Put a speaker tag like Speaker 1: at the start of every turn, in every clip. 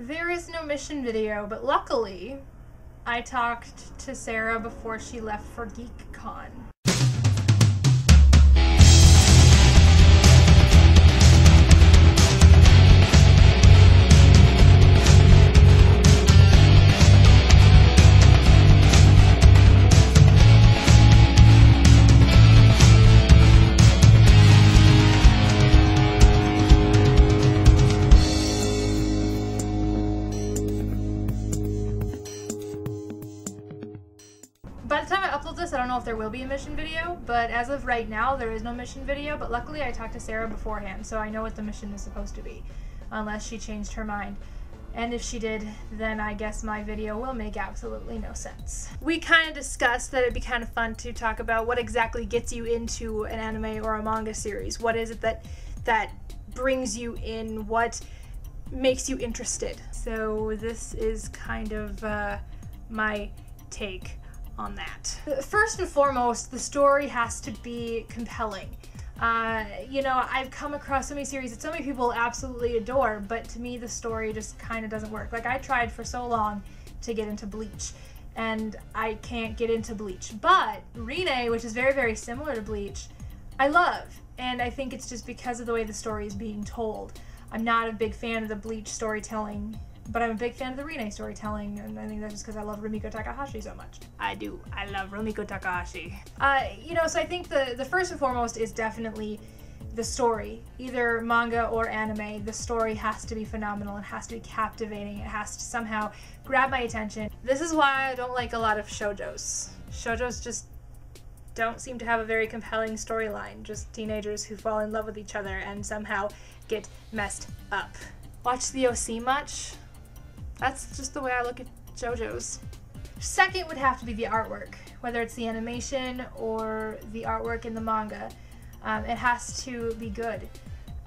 Speaker 1: There is no mission video, but luckily I talked to Sarah before she left for GeekCon. By the time I upload this, I don't know if there will be a mission video, but as of right now, there is no mission video, but luckily I talked to Sarah beforehand, so I know what the mission is supposed to be, unless she changed her mind. And if she did, then I guess my video will make absolutely no sense. We kind of discussed that it'd be kind of fun to talk about what exactly gets you into an anime or a manga series. What is it that brings you in? What makes you interested? So this is kind of my take on that. First and foremost, the story has to be compelling. You know, I've come across so many series that so many people absolutely adore, but to me the story just kind of doesn't work. Like, I tried for so long to get into Bleach, and I can't get into Bleach. But Rine, which is very, very similar to Bleach, I love, and I think it's just because of the way the story is being told. I'm not a big fan of the Bleach storytelling, but I'm a big fan of the Rine storytelling, and I think that's just because I love Rumiko Takahashi so much. I do. I love Rumiko Takahashi. You know, so I think the first and foremost is definitely the story. Either manga or anime, the story has to be phenomenal. It has to be captivating. It has to somehow grab my attention. This is why I don't like a lot of shoujos. Shoujos just don't seem to have a very compelling storyline. Just teenagers who fall in love with each other and somehow get messed up. Watch the OC much? That's just the way I look at JoJo's. Second would have to be the artwork, whether it's the animation or the artwork in the manga. It has to be good.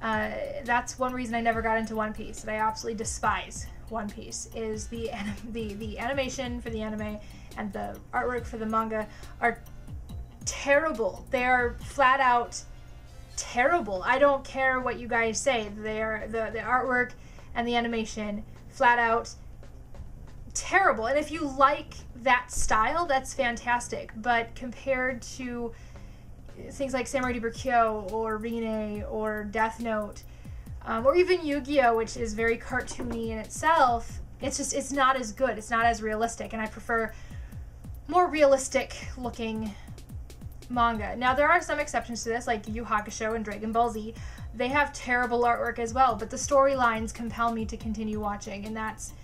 Speaker 1: That's one reason I never got into One Piece, that I absolutely despise One Piece, is the animation for the anime and the artwork for the manga are terrible. They are flat out terrible. I don't care what you guys say. They are the artwork and the animation flat out terrible. And if you like that style, that's fantastic. But compared to things like Samurai Deeper Kyo or Rine or Death Note, or even Yu-Gi-Oh!, which is very cartoony in itself, it's not as good. It's not as realistic, and I prefer more realistic looking manga. Now, there are some exceptions to this, like Yu Yu Hakusho and Dragon Ball Z. They have terrible artwork as well, but the storylines compel me to continue watching, and that's,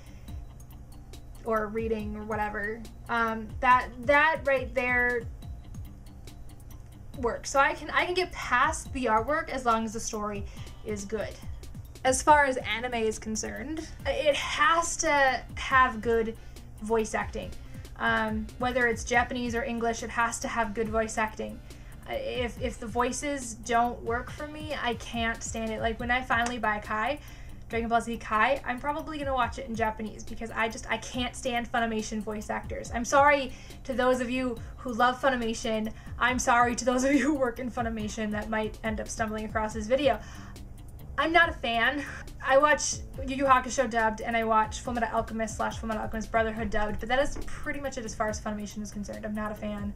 Speaker 1: or reading or whatever. That right there works. So I can get past the artwork as long as the story is good. As far as anime is concerned, it has to have good voice acting. Whether it's Japanese or English, it has to have good voice acting. If the voices don't work for me, I can't stand it. Like, when I finally buy Kai, Dragon Ball Z Kai, I'm probably gonna watch it in Japanese because I can't stand Funimation voice actors. I'm sorry to those of you who love Funimation. I'm sorry to those of you who work in Funimation that might end up stumbling across this video. I'm not a fan. I watch Yu Yu Hakusho dubbed, and I watch Fullmetal Alchemist / Fullmetal Alchemist Brotherhood dubbed, but that is pretty much it as far as Funimation is concerned. I'm not a fan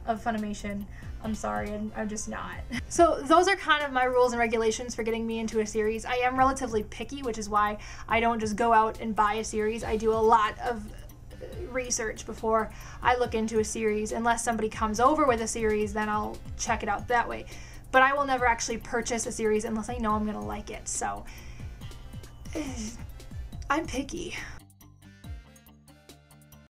Speaker 1: of Funimation. I'm sorry, I'm just not. So those are kind of my rules and regulations for getting me into a series. I am relatively picky, which is why I don't just go out and buy a series. I do a lot of research before I look into a series. Unless somebody comes over with a series, then I'll check it out that way. But I will never actually purchase a series unless I know I'm gonna like it. So I'm picky.